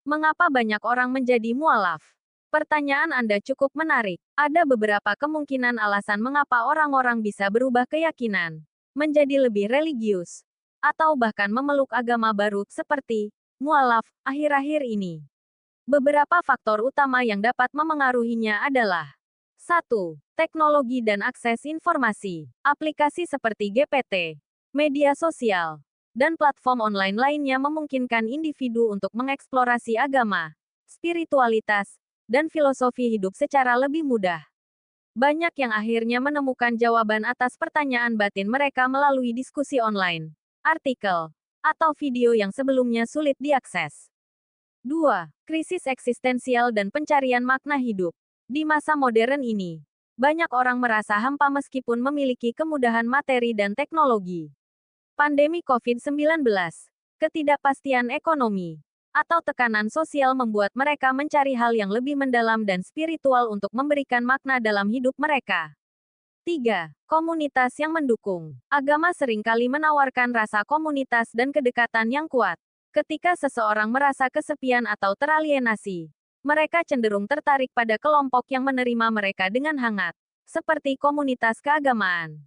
Mengapa banyak orang menjadi mualaf? Pertanyaan Anda cukup menarik. Ada beberapa kemungkinan alasan mengapa orang-orang bisa berubah keyakinan, menjadi lebih religius, atau bahkan memeluk agama baru, seperti mualaf, akhir-akhir ini. Beberapa faktor utama yang dapat memengaruhinya adalah 1. Teknologi dan akses informasi. Aplikasi seperti GPT, media sosial, dan platform online lainnya memungkinkan individu untuk mengeksplorasi agama, spiritualitas, dan filosofi hidup secara lebih mudah. Banyak yang akhirnya menemukan jawaban atas pertanyaan batin mereka melalui diskusi online, artikel, atau video yang sebelumnya sulit diakses. 2. Krisis eksistensial dan pencarian makna hidup. Di masa modern ini, banyak orang merasa hampa meskipun memiliki kemudahan materi dan teknologi. Pandemi COVID-19, ketidakpastian ekonomi, atau tekanan sosial membuat mereka mencari hal yang lebih mendalam dan spiritual untuk memberikan makna dalam hidup mereka. 3. Komunitas yang mendukung. Agama seringkali menawarkan rasa komunitas dan kedekatan yang kuat. Ketika seseorang merasa kesepian atau teralienasi, mereka cenderung tertarik pada kelompok yang menerima mereka dengan hangat, seperti komunitas keagamaan.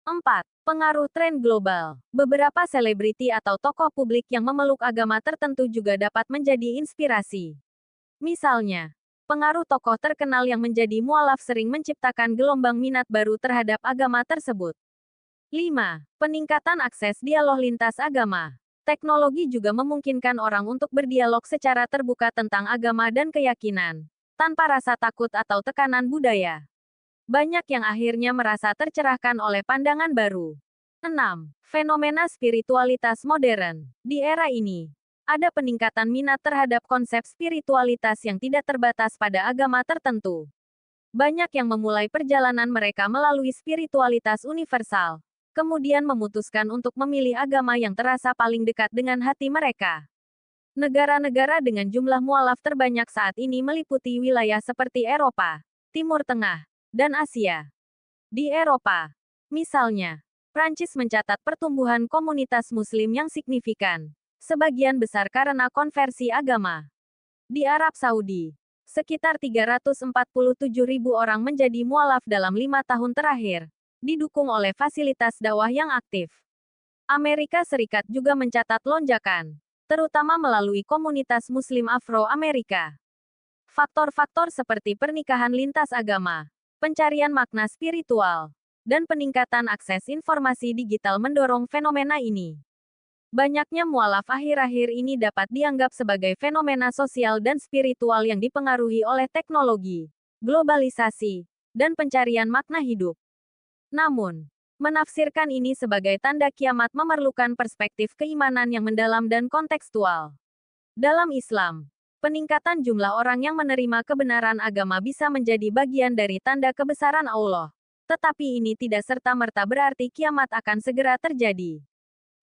4. Pengaruh tren global. Beberapa selebriti atau tokoh publik yang memeluk agama tertentu juga dapat menjadi inspirasi. Misalnya, pengaruh tokoh terkenal yang menjadi mualaf sering menciptakan gelombang minat baru terhadap agama tersebut. 5. Peningkatan akses dialog lintas agama. Teknologi juga memungkinkan orang untuk berdialog secara terbuka tentang agama dan keyakinan, tanpa rasa takut atau tekanan budaya. Banyak yang akhirnya merasa tercerahkan oleh pandangan baru. 6. Fenomena spiritualitas modern. Di era ini, ada peningkatan minat terhadap konsep spiritualitas yang tidak terbatas pada agama tertentu. Banyak yang memulai perjalanan mereka melalui spiritualitas universal, kemudian memutuskan untuk memilih agama yang terasa paling dekat dengan hati mereka. Negara-negara dengan jumlah mualaf terbanyak saat ini meliputi wilayah seperti Eropa, Timur Tengah, dan Asia. Di Eropa, misalnya, Prancis mencatat pertumbuhan komunitas Muslim yang signifikan, sebagian besar karena konversi agama. Di Arab Saudi, sekitar 347.000 orang menjadi mualaf dalam 5 tahun terakhir, didukung oleh fasilitas dakwah yang aktif. Amerika Serikat juga mencatat lonjakan, terutama melalui komunitas Muslim Afro-Amerika. Faktor-faktor seperti pernikahan lintas agama, pencarian makna spiritual, dan peningkatan akses informasi digital mendorong fenomena ini. Banyaknya mualaf akhir-akhir ini dapat dianggap sebagai fenomena sosial dan spiritual yang dipengaruhi oleh teknologi, globalisasi, dan pencarian makna hidup. Namun, menafsirkan ini sebagai tanda kiamat memerlukan perspektif keimanan yang mendalam dan kontekstual. Dalam Islam, peningkatan jumlah orang yang menerima kebenaran agama bisa menjadi bagian dari tanda kebesaran Allah. Tetapi ini tidak serta-merta berarti kiamat akan segera terjadi.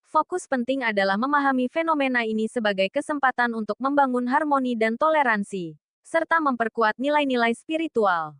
Fokus penting adalah memahami fenomena ini sebagai kesempatan untuk membangun harmoni dan toleransi, serta memperkuat nilai-nilai spiritual.